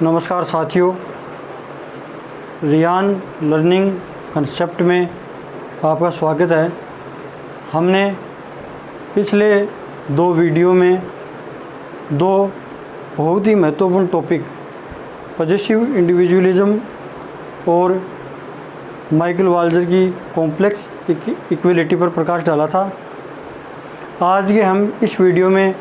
नमस्कार साथियों, Riyan learning concept में आपका स्वागत है। हमने पिछले दो वीडियो में दो बहुत ही महत्वपूर्ण टॉपिक पॉजिटिव इंडिविजुअलिज्म और माइकल वाल्जर की कॉम्प्लेक्स इक्विलिटी पर प्रकाश डाला था। आज के हम इस वीडियो में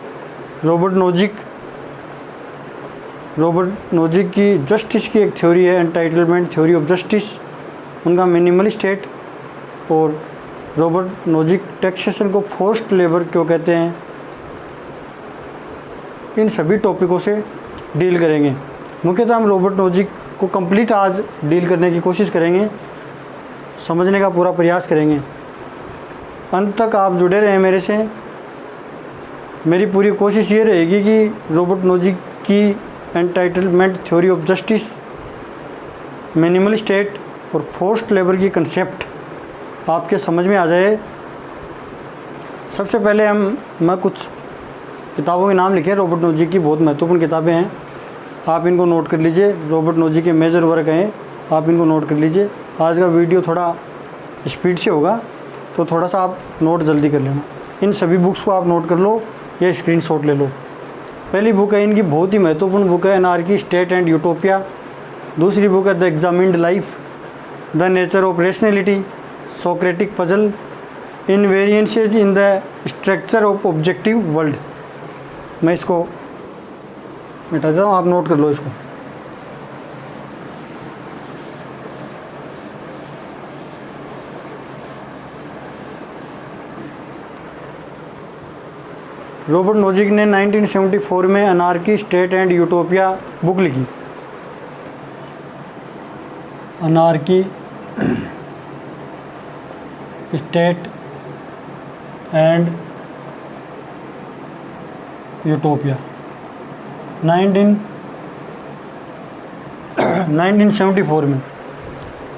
रॉबर्ट नोजिक की जस्टिस की एक थ्योरी है, एंटाइटलमेंट थ्योरी ऑफ जस्टिस, उनका मिनिमल स्टेट, और रॉबर्ट नोजिक टैक्सेशन को फोर्स्ड लेबर क्यों कहते हैं, इन सभी टॉपिकों से डील करेंगे। मुख्यतः हम रॉबर्ट नोजिक को कंप्लीट आज डील करने की कोशिश करेंगे, समझने का पूरा प्रयास करेंगे। अंत तक आप जुड़े रहें मेरे से। मेरी पूरी कोशिश ये रहेगी कि रॉबर्ट नोजिक की entitlement theory of justice, minimal state और फोर्स्ड लेबर की कंसेप्ट आपके समझ में आ जाए। सबसे पहले मैं कुछ किताबों के नाम लिखे। रॉबर्ट नोजिक की बहुत महत्वपूर्ण किताबें हैं, आप इनको नोट कर लीजिए। रॉबर्ट नोजिक के मेजर वर्क हैं, आप इनको नोट कर लीजिए। आज का वीडियो थोड़ा स्पीड से होगा तो थोड़ा सा आप नोट जल्दी कर लेना। इन सभी बुक्स को आप नोट कर लो या स्क्रीनशॉट ले लो। पहली बुक है इनकी, बहुत ही महत्वपूर्ण बुक है, एनार्की, स्टेट एंड यूटोपिया। दूसरी बुक है the examined life, the nature of rationality, Socratic puzzle, invariances in the structure of objective world. मैं इसको मिटा देता हूँ, आप नोट कर लो इसको। रॉबर्ट नोजिक ने 1974 में anarchy, state and utopia book लिखी। एनार्की, स्टेट एंड यूटोपिया 1974 में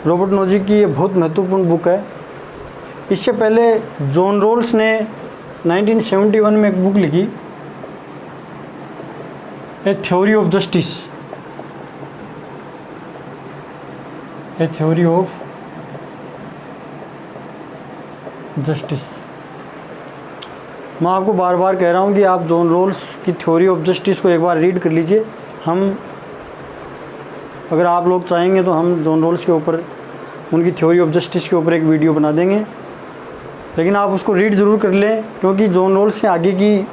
रॉबर्ट नोजिक की ये बहुत महत्वपूर्ण बुक है। इससे पहले जॉन रोल्स ने 1971 में एक बुक लिखी, ए theory of justice, A theory of justice. मैं आपको बार बार कह रहा हूँ कि आप जॉन रोल्स की थ्योरी ऑफ जस्टिस को एक बार रीड कर लीजिए। अगर आप लोग चाहेंगे तो हम जॉन रोल्स के ऊपर, उनकी थ्योरी ऑफ जस्टिस के ऊपर एक वीडियो बना देंगे, लेकिन आप उसको रीड ज़रूर कर लें, क्योंकि जॉन रोल्स से आगे की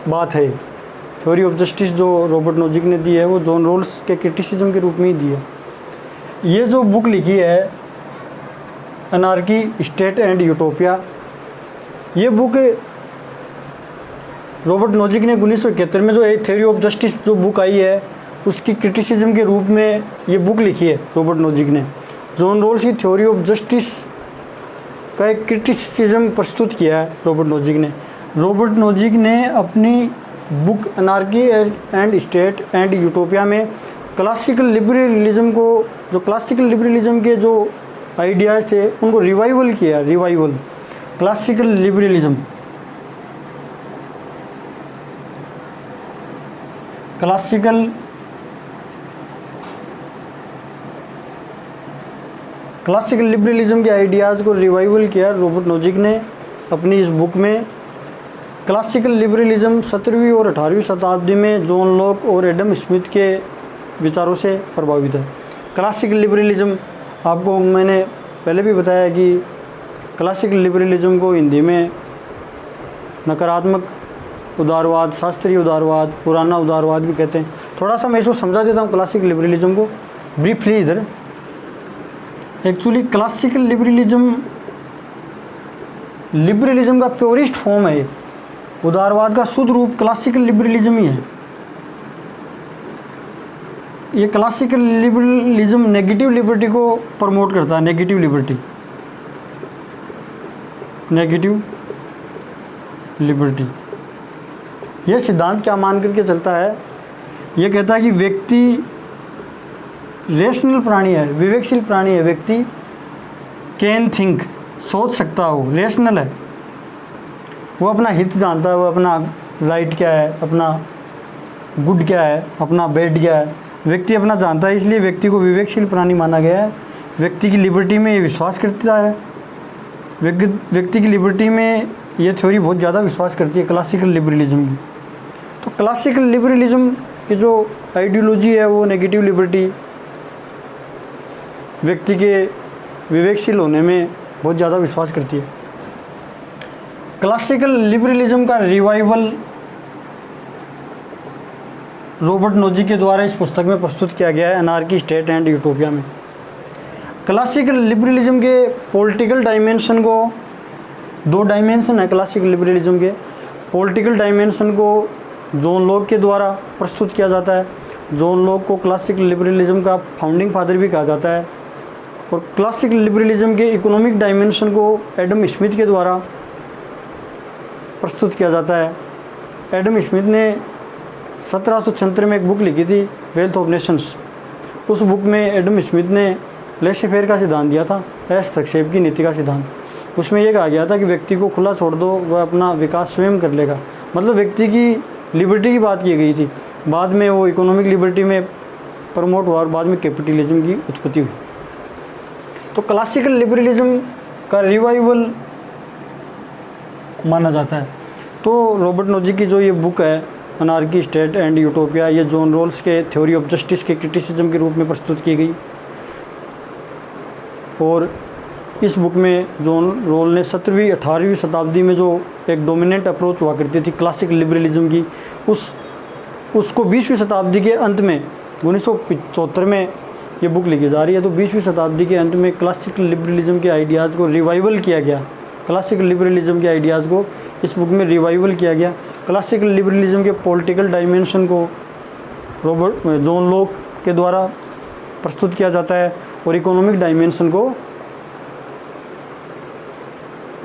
बात है। थ्योरी ऑफ जस्टिस जो रॉबर्ट नोजिक ने दी है वो जॉन रोल्स के क्रिटिसिज्म के रूप में ही दी है। ये जो बुक लिखी है एनार्की, स्टेट एंड यूटोपिया, ये बुक रॉबर्ट नोजिक ने 1971 में जो थ्योरी ऑफ जस्टिस जो बुक आई है उसकी क्रिटिसिज्म के रूप में ये बुक लिखी है रॉबर्ट नोजिक ने। जॉन रोल्स की थ्योरी ऑफ जस्टिस का एक क्रिटिसिज्म प्रस्तुत किया है रॉबर्ट नोजिक ने। रॉबर्ट नोजिक ने अपनी book anarchy and state and utopia में क्लासिकल लिबरलिज्म को, जो क्लासिकल लिबरलिज्म के जो आइडियाज़ थे उनको रिवाइवल किया। क्लासिकल लिबरलिज्म, क्लासिकल लिबरलिज्म के आइडियाज़ को रिवाइवल किया रॉबर्ट नोजिक ने अपनी इस बुक में। क्लासिकल लिबरलिज्म 17वीं और 18वीं शताब्दी में जॉन लॉक और एडम स्मिथ के विचारों से प्रभावित है। क्लासिकल लिबरलिज्म, आपको मैंने पहले भी बताया कि क्लासिकल लिबरलिज्म को हिंदी में नकारात्मक उदारवाद, शास्त्रीय उदारवाद, पुराना उदारवाद भी कहते हैं। थोड़ा सा मैं इसको समझा देता हूँ क्लासिकल लिबरलिज्म को ब्रीफली इधर। एक्चुअली क्लासिकल लिबरलिज्म का प्योरिस्ट फॉर्म है। उदारवाद का शुद्ध रूप क्लासिकल लिबरलिज्म ही है। ये क्लासिकल लिबरलिज्म नेगेटिव लिबर्टी को प्रमोट करता है। नेगेटिव लिबर्टी, यह सिद्धांत क्या मान करके चलता है, ये कहता है कि व्यक्ति रेशनल प्राणी है, विवेकशील प्राणी है। व्यक्ति कैन थिंक, सोच सकता हो, रेशनल है, वो अपना हित जानता है, वो अपना राइट क्या है, अपना गुड क्या है, अपना बैड क्या है, व्यक्ति अपना जानता है, इसलिए व्यक्ति को विवेकशील प्राणी माना गया है। व्यक्ति की लिबर्टी में ये विश्वास करता है, व्यक्ति की लिबर्टी में ये थ्योरी बहुत ज़्यादा विश्वास करती है क्लासिकल लिबरलिज्म की। तो क्लासिकल लिबरलिज्म की जो आइडियोलॉजी है वो नेगेटिव लिबर्टी, व्यक्ति के विवेकशील होने में बहुत ज़्यादा विश्वास करती है। क्लासिकल लिबरलिज्म का रिवाइवल रॉबर्ट नोजी के द्वारा इस पुस्तक में प्रस्तुत किया गया है, एनार्की, स्टेट एंड यूटोपिया में। क्लासिकल लिबरलिज्म के पॉलिटिकल डायमेंशन को, दो डायमेंशन है क्लासिकल लिबरलिज्म के। पॉलिटिकल डायमेंशन को जॉन लॉक के द्वारा प्रस्तुत किया जाता है। जॉन लॉक को क्लासिकल लिबरलिज्म का फाउंडिंग फादर भी कहा जाता है। और क्लासिकल लिबरलिज्म के इकोनॉमिक डायमेंशन को एडम स्मिथ के द्वारा प्रस्तुत किया जाता है। एडम स्मिथ ने 1776 में एक बुक लिखी थी, वेल्थ ऑफ नेशंस। उस बुक में एडम स्मिथ ने लेसे फेयर का सिद्धांत दिया था, हस्तक्षेप की नीति का सिद्धांत। उसमें यह कहा गया था कि व्यक्ति को खुला छोड़ दो, वह अपना विकास स्वयं कर लेगा। मतलब व्यक्ति की लिबर्टी की बात की गई थी। बाद में वो इकोनॉमिक लिबर्टी में प्रमोट हुआ और बाद में कैपिटलिज्म की उत्पत्ति हुई। तो क्लासिकल लिबरलिज्म का रिवाइवल माना जाता है। तो रॉबर्ट नोजी की जो ये बुक है अनार्की, स्टेट एंड यूटोपिया, ये जॉन रोल्स के थ्योरी ऑफ जस्टिस के क्रिटिसिज्म के रूप में प्रस्तुत की गई। और इस बुक में जॉन रोल ने 17वीं 18वीं शताब्दी में जो एक डोमिनेंट अप्रोच हुआ करती थी क्लासिकल लिबरलिज्म की, उसको 20वीं शताब्दी के अंत में 1974 में ये बुक लिखी जा रही है। तो 20वीं शताब्दी के अंत में क्लासिकल लिबरलिज्म के आइडियाज़ को रिवाइवल किया गया। क्लासिकल लिबरलिज्म के आइडियाज़ को इस बुक में रिवाइवल किया गया। क्लासिकल लिबरलिज्म के पॉलिटिकल डायमेंशन को जॉन लॉक के द्वारा प्रस्तुत किया जाता है और इकोनॉमिक डायमेंशन को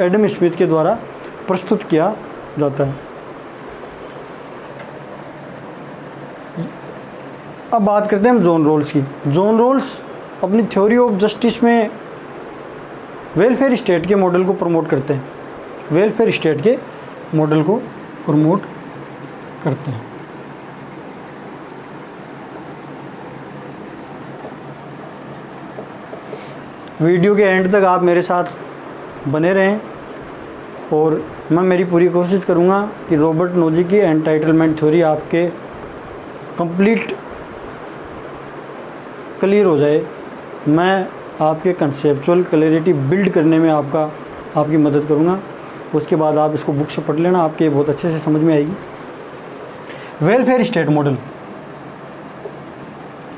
एडम स्मिथ के द्वारा प्रस्तुत किया जाता है। अब बात करते हैं हम जॉन रोल्स की। जॉन रोल्स अपनी थ्योरी ऑफ जस्टिस में वेलफेयर स्टेट के मॉडल को प्रमोट करते हैं। वेलफेयर स्टेट के मॉडल को प्रमोट करते हैं। वीडियो के एंड तक आप मेरे साथ बने रहें और मैं मेरी पूरी कोशिश करूंगा कि रॉबर्ट नोजी की एंटाइटलमेंट थ्योरी आपके कंप्लीट क्लियर हो जाए। मैं आपके कंसेप्चुअल क्लैरिटी बिल्ड करने में आपकी मदद करूंगा। उसके बाद आप इसको बुक से पढ़ लेना, आपके बहुत अच्छे से समझ में आएगी। वेलफेयर स्टेट मॉडल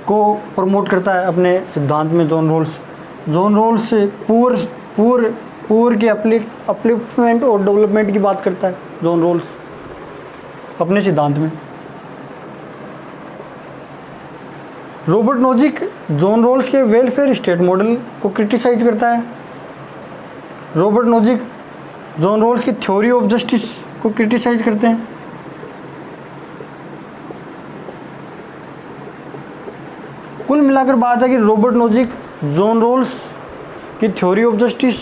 को प्रमोट करता है अपने सिद्धांत में John Rawls. John Rawls poor के अपलिफ्टमेंट और डेवलपमेंट की बात करता है जॉन रोल्स अपने सिद्धांत में। रॉबर्ट नोजिक जॉन रोल्स के वेलफेयर स्टेट मॉडल को क्रिटिसाइज करता है। रॉबर्ट नोजिक जॉन रोल्स की थ्योरी ऑफ जस्टिस को क्रिटिसाइज करते हैं। कुल मिलाकर बात है कि रॉबर्ट नोजिक जॉन रोल्स की थ्योरी ऑफ जस्टिस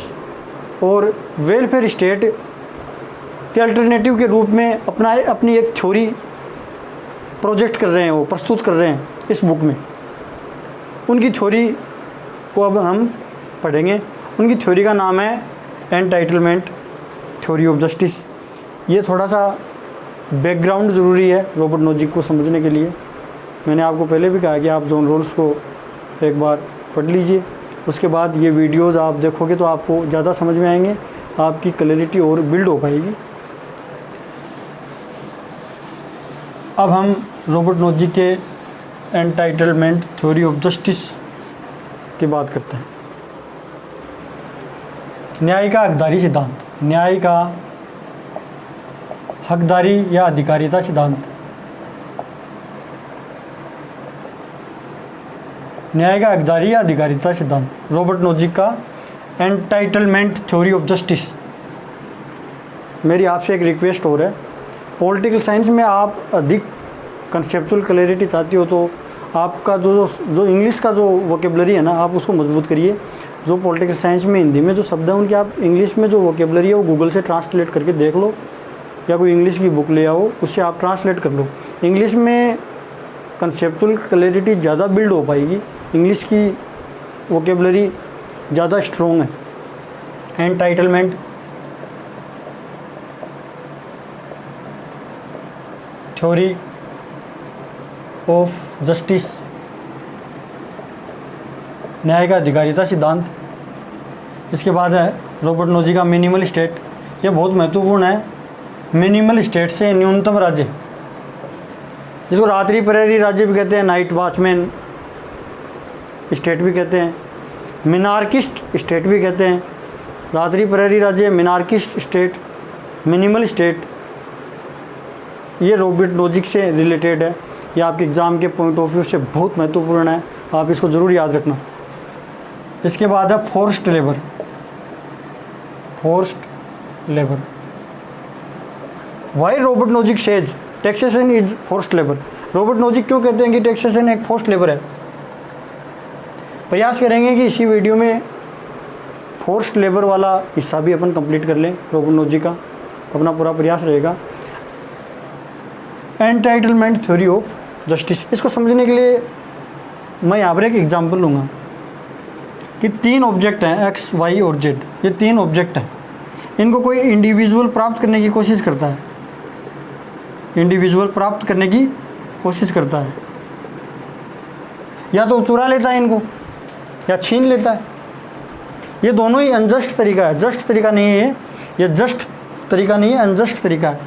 और वेलफेयर स्टेट के अल्टरनेटिव के रूप में अपनी एक थ्योरी प्रोजेक्ट कर रहे हैं, वो प्रस्तुत कर रहे हैं इस बुक में। उनकी थ्योरी को अब हम पढ़ेंगे। उनकी थ्योरी का नाम है एंटाइटलमेंट थ्योरी ऑफ जस्टिस। ये थोड़ा सा बैकग्राउंड ज़रूरी है रॉबर्ट नोजिक को समझने के लिए। मैंने आपको पहले भी कहा कि आप जॉन रोल्स को एक बार पढ़ लीजिए, उसके बाद ये वीडियोज़ आप देखोगे तो आपको ज़्यादा समझ में आएंगे, आपकी क्लैरिटी और बिल्ड हो पाएगी। अब हम रॉबर्ट नोजिक के एंटाइटलमेंट थ्योरी ऑफ जस्टिस की बात करते हैं। न्याय का हकदारी सिद्धांत। न्याय का हकदारी या अधिकारिता सिद्धांत। न्याय का हकदारी या अधिकारिता सिद्धांत रॉबर्ट नोजिक का एंटाइटलमेंट थ्योरी ऑफ जस्टिस। मेरी आपसे एक रिक्वेस्ट हो रहा है, पॉलिटिकल साइंस में आप अधिक कंसेप्चुअल क्लैरिटी चाहती हो तो आपका जो इंग्लिश का जो वोकेबलरी है ना, आप उसको मजबूत करिए। जो पॉलिटिकल साइंस में हिंदी में जो शब्द हैं उनकी आप इंग्लिश में जो वोकेबलरी है वो गूगल से ट्रांसलेट करके देख लो, या कोई इंग्लिश की बुक ले आओ, उससे आप ट्रांसलेट कर लो। इंग्लिश में कंसेप्चुअल क्लैरिटी ज़्यादा बिल्ड हो पाएगी, इंग्लिश की वोकेबलरी ज़्यादा स्ट्रॉन्ग है। एंटाइटलमेंट, थ्योरी ऑफ जस्टिस, न्याय का अधिकारिता सिद्धांत। इसके बाद है रॉबर्ट नोजी का मिनिमल स्टेट, ये बहुत महत्वपूर्ण है। मिनिमल स्टेट से न्यूनतम राज्य, जिसको रात्रि प्रहरी राज्य भी कहते हैं, नाइट वॉचमैन स्टेट भी कहते हैं, मिनार्किस्ट स्टेट भी कहते हैं। रात्रि प्रहरी राज्य, मिनार्किस्ट स्टेट, मिनिमल स्टेट, ये रॉबर्ट नोजी से रिलेटेड है। ये आपके एग्ज़ाम के पॉइंट ऑफ व्यू से बहुत महत्वपूर्ण है, आप इसको ज़रूर याद रखना। इसके बाद है forced labour. Forced labour, why Robert Nozick says taxation is forced labour. Robert Nozick क्यों कहते हैं कि टैक्सेशन एक फोर्स्ड लेबर है? प्रयास करेंगे कि इसी वीडियो में फोर्स्ड लेबर वाला हिस्सा भी अपन कंप्लीट कर लें। रॉबर्ट नोजिक का अपना पूरा प्रयास रहेगा। एंटाइटलमेंट थ्योरी ऑफ जस्टिस, इसको समझने के लिए मैं यहाँ पर एक एग्जाम्पल लूँगा कि 3 ऑब्जेक्ट हैं, एक्स, वाई और जेड। ये 3 ऑब्जेक्ट हैं, इनको कोई इंडिविजुअल प्राप्त करने की कोशिश करता है, इंडिविजुअल प्राप्त करने की कोशिश करता है। या तो चुरा लेता है इनको या छीन लेता है। ये दोनों ही अनजस्ट तरीका है, जस्ट तरीका नहीं है ये जस्ट तरीका नहीं है, अनजस्ट तरीका है।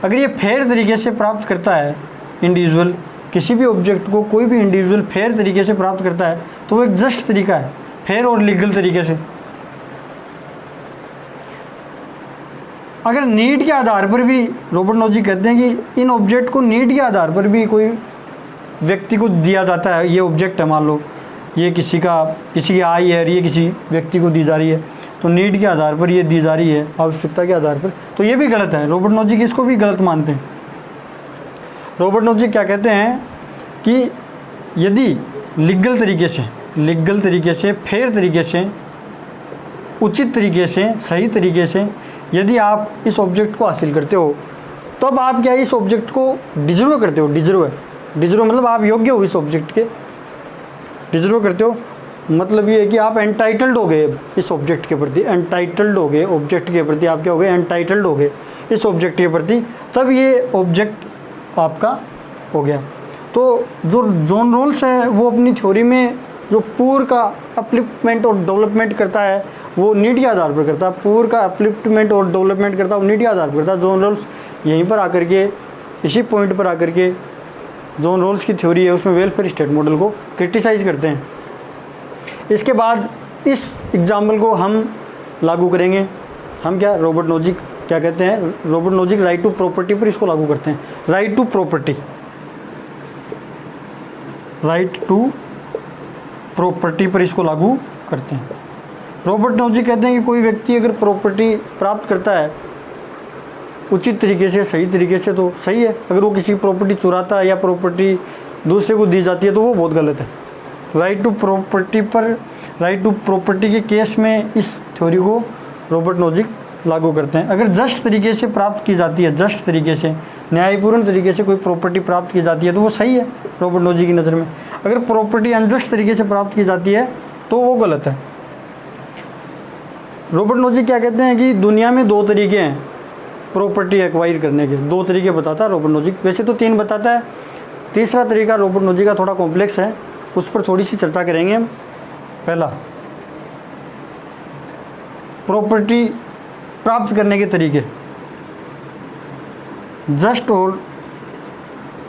अगर ये फेयर तरीके से प्राप्त करता है इंडिविजुअल, किसी भी ऑब्जेक्ट को कोई भी इंडिविजुअल फेयर तरीके से प्राप्त करता है तो वो एक जस्ट तरीका है, फेयर और लीगल तरीके से। अगर नीड के आधार पर भी रॉबर्ट नोजी कहते हैं कि इन ऑब्जेक्ट को नीड के आधार पर भी कोई व्यक्ति को दिया जाता है, ये ऑब्जेक्ट है, मान लो ये किसी की आई है, ये किसी व्यक्ति को दी जा रही है, तो नीड के आधार पर ये दी जा रही है, आवश्यकता के आधार पर, तो ये भी गलत है। रॉबर्ट नोजी इसको भी गलत मानते हैं। रॉबर्ट नोजी क्या कहते हैं कि यदि लीगल तरीके से फेयर तरीके से, उचित तरीके से, सही तरीके से यदि आप इस ऑब्जेक्ट को हासिल करते हो, तब आप क्या इस ऑब्जेक्ट को डिजर्व करते हो। डिजर्व मतलब आप योग्य हो इस ऑब्जेक्ट के, डिजर्व करते हो मतलब ये है कि आप एंटाइटल्ड हो गए इस ऑब्जेक्ट के प्रति, एंटाइटल्ड हो गए ऑब्जेक्ट के प्रति, आप क्या हो गए, एंटाइटल्ड हो गए इस ऑब्जेक्ट के प्रति, तब ये ऑब्जेक्ट आपका हो गया। तो जो जॉन रॉल्स है वो अपनी थ्योरी में जो पुअर का अपलिफ्टमेंट और डेवलपमेंट करता है वो नीड के आधार पर करता है, पुअर का अपलिफ्टमेंट और डेवलपमेंट करता है वो नीड के आधार पर करता है। जॉन रॉल्स यहीं पर आकर के, इसी पॉइंट पर आकर के जॉन रॉल्स की थ्योरी है उसमें वेलफेयर स्टेट मॉडल को क्रिटिसाइज़ करते हैं। इसके बाद इस एग्जाम्पल को हम लागू करेंगे। हम क्या, रॉबर्ट नोजिक क्या कहते हैं, Robert Nozick right to property पर इसको लागू करते हैं। राइट टू प्रॉपर्टी पर इसको लागू करते हैं। रॉबर्ट नोजिक कहते हैं कि कोई व्यक्ति अगर प्रॉपर्टी प्राप्त करता है उचित तरीके से, सही तरीके से, तो सही है। अगर वो किसी प्रॉपर्टी चुराता है या प्रॉपर्टी दूसरे को दी जाती है तो वो बहुत गलत है। राइट टू प्रॉपर्टी के केस में इस थ्योरी को रॉबर्ट नोजिक लागू करते हैं। अगर जस्ट तरीके से प्राप्त की जाती है, जस्ट तरीके से, न्यायपूर्ण तरीके से कोई प्रॉपर्टी प्राप्त की जाती है तो वो सही है रॉबर्ट नोजिक की नज़र में। अगर प्रॉपर्टी अनजस्ट तरीके से प्राप्त की जाती है तो वो गलत है। रॉबर्ट नोजिक क्या कहते हैं कि दुनिया में 2 तरीके हैं प्रॉपर्टी एक्वायर करने के, 2 तरीके बताता है रॉबर्ट नोजिक, वैसे तो 3 बताता है। तीसरा तरीका रॉबर्ट नोजिक का थोड़ा कॉम्प्लेक्स है, उस पर थोड़ी सी चर्चा करेंगे हम। पहला, प्रॉपर्टी प्राप्त करने के तरीके, जस्ट और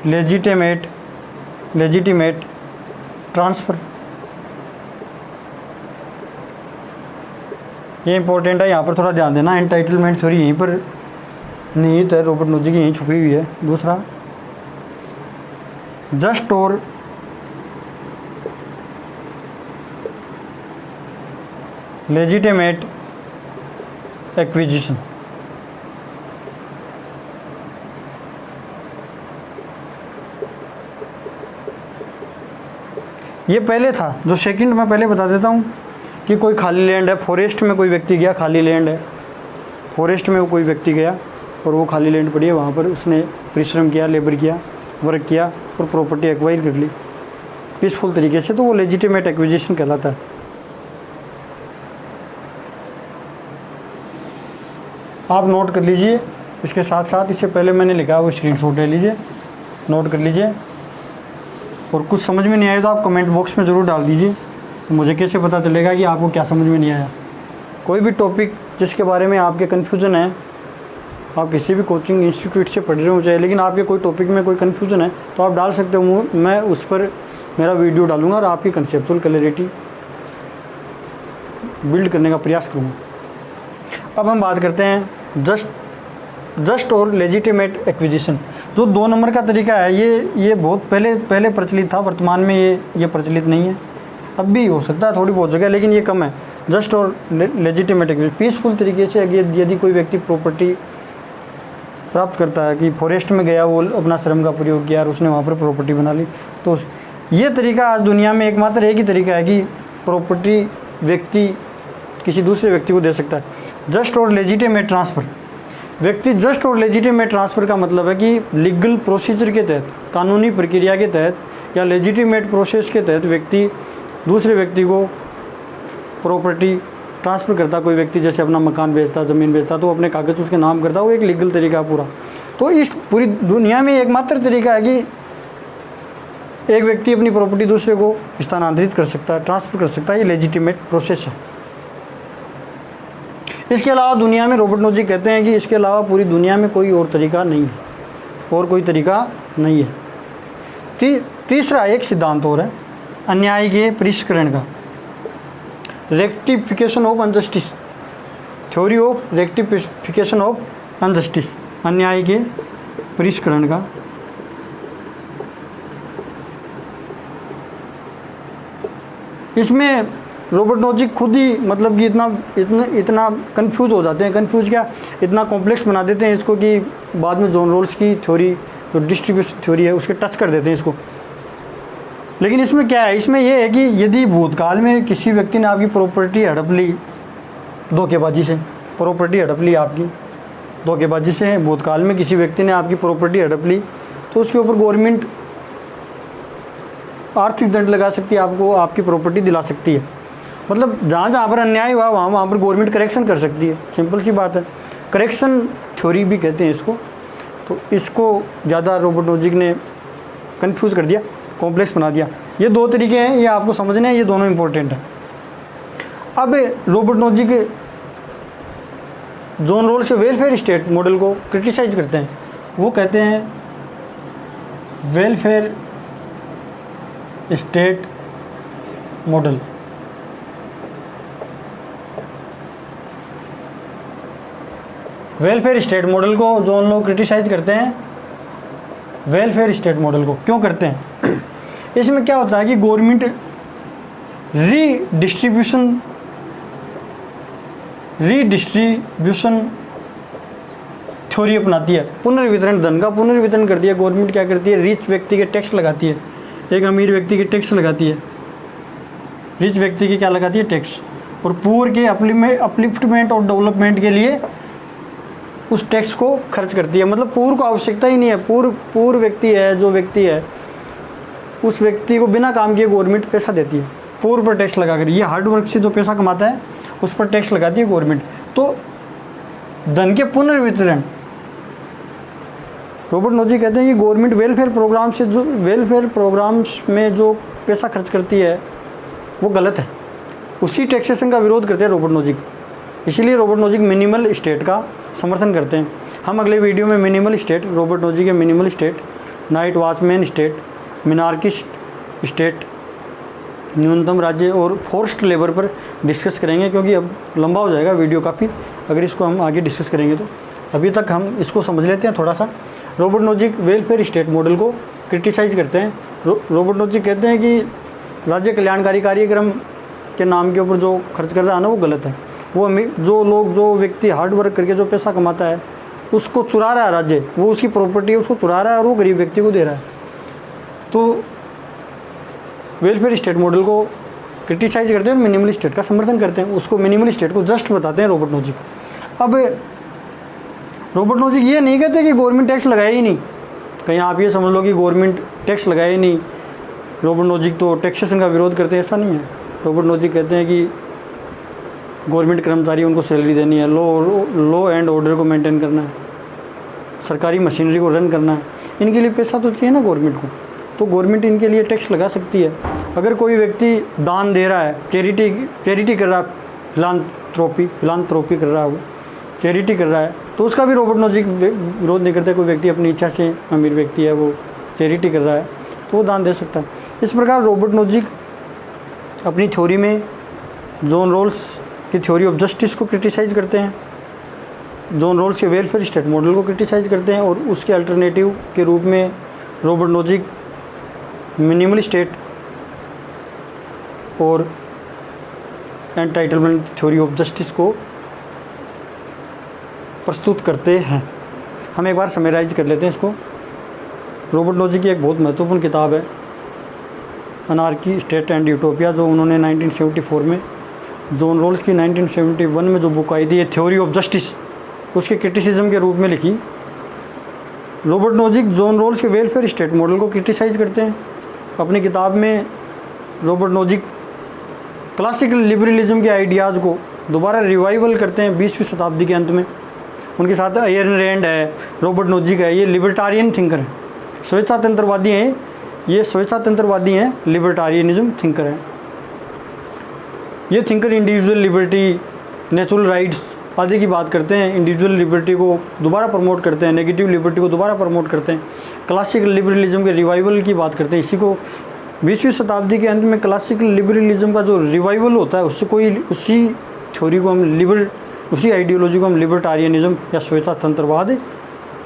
लेजिटिमेट ट्रांसफ़र, ये इंपॉर्टेंट है, यहाँ पर थोड़ा ध्यान देना। एंटाइटलमेंट थ्योरी यहीं पर निहित है, रॉबर्ट नोजिक यहीं छुपी हुई है। दूसरा, जस्ट और लेजिटिमेट एक्विजिशन, ये पहले था। जो सेकंड मैं पहले बता देता हूँ कि कोई खाली लैंड है, फॉरेस्ट में कोई व्यक्ति गया, खाली लैंड है, फॉरेस्ट में कोई व्यक्ति गया और वो खाली लैंड पड़ी है, वहाँ पर उसने परिश्रम किया, लेबर किया, वर्क किया और प्रॉपर्टी एक्वायर कर ली पीसफुल तरीके से, तो वो लेजिटिमेट एक्विजिशन कहलाता है। आप नोट कर लीजिए, इसके साथ साथ इससे पहले मैंने लिखा वो स्क्रीनशॉट ले लीजिए, नोट कर लीजिए। और कुछ समझ में नहीं आया तो आप कमेंट बॉक्स में ज़रूर डाल दीजिए, तो मुझे कैसे पता चलेगा कि आपको क्या समझ में नहीं आया। कोई भी टॉपिक जिसके बारे में आपके कन्फ्यूज़न है, आप किसी भी कोचिंग इंस्टीट्यूट से पढ़ रहे हो चाहे, लेकिन आपके कोई टॉपिक में कोई कन्फ्यूज़न है तो आप डाल सकते हो, मैं उस पर मेरा वीडियो डालूंगा और आपकी कंसेप्चुअल क्लैरिटी बिल्ड करने का प्रयास करूँगा। अब हम बात करते हैं जस्ट और लेजिटिमेट एक्विजिशन। जो 2 नंबर का तरीका है ये बहुत पहले प्रचलित था, वर्तमान में ये प्रचलित नहीं है। अब भी हो सकता है थोड़ी बहुत जगह, लेकिन ये कम है। जस्ट और लेजिटिमेट एक्विजिशन पीसफुल तरीके से यदि कोई व्यक्ति प्रॉपर्टी प्राप्त करता है कि फॉरेस्ट में गया, वो अपना श्रम का प्रयोग किया और उसने वहाँ पर प्रॉपर्टी बना ली, तो ये तरीका आज दुनिया में एकमात्र एक ही तरीका है कि प्रॉपर्टी व्यक्ति किसी दूसरे व्यक्ति को दे सकता है। जस्ट और लेजिटिमेट ट्रांसफ़र, व्यक्ति जस्ट और लेजिटिमेट ट्रांसफ़र का मतलब है कि लीगल प्रोसीजर के तहत, कानूनी प्रक्रिया के तहत या लेजिटिमेट प्रोसेस के तहत व्यक्ति दूसरे व्यक्ति को प्रॉपर्टी ट्रांसफ़र करता। कोई व्यक्ति जैसे अपना मकान बेचता, ज़मीन बेचता, तो अपने कागज़ उसके नाम करता, वो एक लीगल तरीका पूरा। तो इस पूरी दुनिया में एकमात्र तरीका है कि एक व्यक्ति अपनी प्रॉपर्टी दूसरे को स्थानांतरित कर सकता है, ट्रांसफ़र कर सकता है। ये लेजिटिमेट प्रोसेस है। इसके अलावा दुनिया में रॉबर्ट नोजिक कहते हैं कि इसके अलावा पूरी दुनिया में कोई और तरीका नहीं है, और कोई तरीका नहीं है। तीसरा एक सिद्धांत और है अन्याय के परिष्करण का, rectification of injustice, theory of rectification of injustice, अन्याय के परिष्करण का। इसमें रॉबर्ट नोजिक खुद ही मतलब कि इतना कंफ्यूज हो जाते हैं, कंफ्यूज क्या, इतना कॉम्प्लेक्स बना देते हैं इसको कि बाद में जॉन रॉल्स की थ्योरी, जो डिस्ट्रीब्यूशन थ्योरी है, उसके टच कर देते हैं इसको। लेकिन इसमें क्या है, इसमें यह है कि यदि भूतकाल में किसी व्यक्ति ने आपकी प्रॉपर्टी हड़प ली धोखेबाजी से, प्रॉपर्टी हड़प ली आपकी धोखेबाजी से, भूतकाल में किसी व्यक्ति ने आपकी प्रॉपर्टी हड़प ली, तो उसके ऊपर गवर्नमेंट आर्थिक दंड लगा सकती है, आपको आपकी प्रॉपर्टी दिला सकती है। मतलब जहाँ पर अन्याय हुआ वहाँ पर गवर्नमेंट करेक्शन कर सकती है। सिंपल सी बात है, करेक्शन थ्योरी भी कहते हैं इसको। तो इसको ज़्यादा रॉबर्ट नोजिक ने कंफ्यूज कर दिया, कॉम्प्लेक्स बना दिया। ये 2 तरीके हैं, ये आपको समझने हैं, ये दोनों इंपॉर्टेंट हैं। अब रॉबर्ट नोजिक जॉन रॉल्स के वेलफेयर स्टेट मॉडल को क्रिटिसाइज करते हैं। वो कहते हैं welfare state model, welfare state model को जॉन लोग क्रिटिसाइज करते हैं। वेलफेयर स्टेट मॉडल को क्यों करते हैं? इसमें क्या होता है कि गवर्नमेंट रीडिस्ट्रीब्यूशन थ्योरी अपनाती है। पुनर्वितरण, धन का पुनर्वितरण करती है गवर्नमेंट। क्या करती है, रिच व्यक्ति के टैक्स लगाती है, एक अमीर व्यक्ति के टैक्स लगाती है, रिच व्यक्ति की क्या लगाती है, टैक्स, और पुअर के अपलिफ्टमेंट और डेवलपमेंट के लिए उस टैक्स को खर्च करती है। मतलब पुअर को आवश्यकता ही नहीं है, पुअर व्यक्ति है, जो व्यक्ति है उस व्यक्ति को बिना काम किए गवर्नमेंट पैसा देती है, पुअर पर टैक्स लगाकर। ये हार्ड वर्क से जो पैसा कमाता है उस पर टैक्स लगाती है गवर्नमेंट। तो धन के पुनर्वितरण, रॉबर्ट नोजिक कहते हैं कि गवर्नमेंट वेलफेयर प्रोग्राम्स में जो पैसा खर्च करती है वो गलत है। उसी टैक्सेशन का विरोध करते हैं रॉबर्ट नोजिक। इसीलिए रॉबर्ट नोजिक मिनिमल स्टेट का समर्थन करते हैं। हम अगले वीडियो में मिनिमल स्टेट, रॉबर्ट नोजिक के minimal state, night watchman state, minarchist state, न्यूनतम राज्य और फोर्स्ड लेबर पर डिस्कस करेंगे, क्योंकि अब लंबा हो जाएगा वीडियो काफ़ी अगर इसको हम आगे डिस्कस करेंगे तो। अभी तक हम इसको समझ लेते हैं थोड़ा सा। Robert Nozick welfare state model को क्रिटिसाइज करते हैं। रॉबर्ट नोजिक कहते हैं कि राज्य कल्याणकारी कार्यक्रम के नाम के ऊपर जो खर्च कर रहा है ना वो गलत है। वो जो व्यक्ति हार्ड वर्क करके जो पैसा कमाता है उसको चुरा रहा है राज्य, वो उसकी प्रॉपर्टी है उसको चुरा रहा है और वो गरीब व्यक्ति को दे रहा है। तो वेलफेयर स्टेट मॉडल को क्रिटिसाइज करते हैं, मिनिमल स्टेट का समर्थन करते हैं। उसको मिनिमल स्टेट को जस्ट बताते हैं रॉबर्ट नोजिक। अब रॉबर्ट नोजिक ये नहीं कहते कि गवर्नमेंट टैक्स लगाए ही नहीं, कहीं आप ये समझ लो कि गवर्नमेंट टैक्स लगाए ही नहीं, रॉबर्ट नोजिक तो टैक्सेशन का विरोध करते हैं, ऐसा नहीं है। रॉबर्ट नोजिक कहते हैं कि गवर्नमेंट कर्मचारी उनको सैलरी देनी है, लॉ एंड ऑर्डर को मेंटेन करना है, सरकारी मशीनरी को रन करना है। इनके लिए पैसा तो चाहिए ना गवर्नमेंट को, तो गवर्नमेंट इनके लिए टैक्स लगा सकती है। अगर कोई व्यक्ति दान दे रहा है, चैरिटी कर रहा है, फिलांथ्रोपी कर रहा है, वो चैरिटी कर रहा है, तो उसका भी रॉबर्ट नोजिक विरोध नहीं करते। कोई व्यक्ति अपनी इच्छा से, अमीर व्यक्ति है, वो चैरिटी कर रहा है तो वो दान दे सकता है। इस प्रकार रॉबर्ट नोजिक अपनी थ्योरी में जॉन रॉल्स की थ्योरी ऑफ जस्टिस को क्रिटिसाइज़ करते हैं, जॉन रॉल्स के वेलफेयर स्टेट मॉडल को क्रिटिसाइज़ करते हैं, और उसके अल्टरनेटिव के रूप में रॉबर्ट नोजिक मिनिमल स्टेट और एंटाइटलमेंट थ्योरी ऑफ जस्टिस को प्रस्तुत करते हैं। हम एक बार समराइज कर लेते हैं इसको। रॉबर्ट नोजिक की एक बहुत महत्वपूर्ण किताब है अनार्की, स्टेट एंड यूटोपिया, जो उन्होंने 1974 में, जॉन रॉल्स की 1971 में जो बुक आई थी, ये थ्योरी ऑफ जस्टिस, उसके क्रिटिसिज्म के रूप में लिखी। रॉबर्ट नोजिक जॉन रॉल्स के वेलफेयर स्टेट मॉडल को क्रिटिसाइज़ करते हैं। अपनी किताब में रॉबर्ट नोजिक क्लासिकल लिबरलिज्म के आइडियाज़ को दोबारा रिवाइवल करते हैं 20वीं शताब्दी के अंत में। उनके साथ एयरन रैंड है, रॉबर्ट नोजिक है, ये लिबर्टारियन थिंकर हैं, स्वेच्छातंत्रवादी हैं, ये स्वेच्छातंत्रवादी हैं, लिबर्टारियनिज्म थिंकर हैं। ये thinker individual liberty, natural rights आदि की बात करते हैं, इंडिविजुअल लिबर्टी को दोबारा प्रमोट करते हैं, नेगेटिव लिबर्टी को दोबारा प्रमोट करते हैं, क्लासिकल लिबरलिज्म के रिवाइवल की बात करते हैं। इसी को 20वीं शताब्दी के अंत में क्लासिकल लिबरलिज्म का जो रिवाइवल होता है, उसी थ्योरी को हम उसी आइडियोलॉजी को हम लिबर्टारियनिज्म या स्वेच्छातंत्रवाद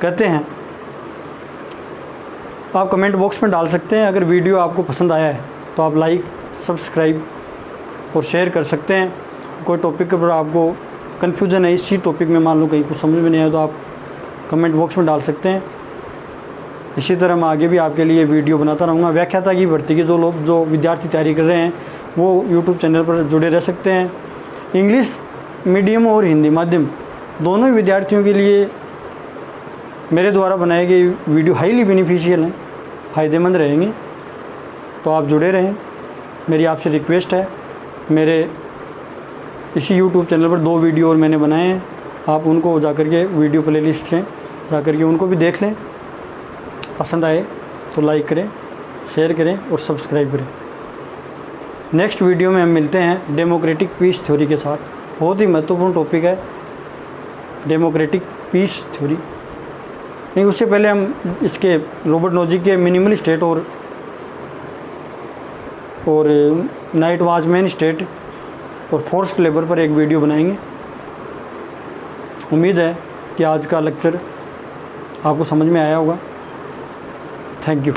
कहते हैं। आप कमेंट बॉक्स में डाल सकते हैं। अगर वीडियो आपको पसंद आया है तो आप लाइक, सब्सक्राइब और शेयर कर सकते हैं। कोई टॉपिक के ऊपर आपको कन्फ्यूज़न है, इसी टॉपिक में मान लो कहीं कुछ समझ में नहीं आया, तो आप कमेंट बॉक्स में डाल सकते हैं। इसी तरह मैं आगे भी आपके लिए वीडियो बनाता रहूँगा। व्याख्याता की भर्ती के जो विद्यार्थी तैयारी कर रहे हैं वो यूट्यूब चैनल पर जुड़े रह सकते हैं। इंग्लिश मीडियम और हिंदी माध्यम दोनों ही विद्यार्थियों के लिए मेरे द्वारा बनाए गए वीडियो हाईली बेनिफिशियल हैं, फ़ायदेमंद रहेंगे, तो आप जुड़े रहें। मेरी आपसे रिक्वेस्ट है, मेरे इसी यूट्यूब चैनल पर 2 वीडियो और मैंने बनाए हैं, आप उनको जाकर के वीडियो प्लेलिस्ट से जाकर के उनको भी देख लें। पसंद आए तो लाइक करें, शेयर करें और सब्सक्राइब करें। नेक्स्ट वीडियो में हम मिलते हैं डेमोक्रेटिक पीस थ्योरी के साथ। बहुत ही महत्वपूर्ण टॉपिक है डेमोक्रेटिक पीस थ्योरी। नहीं, उससे पहले हम इसके रॉबर्ट नोजिक के मिनिमल स्टेट और नाइट वॉचमैन स्टेट और फोर्स्ड लेबर पर एक वीडियो बनाएंगे। उम्मीद है कि आज का लेक्चर आपको समझ में आया होगा। Thank you.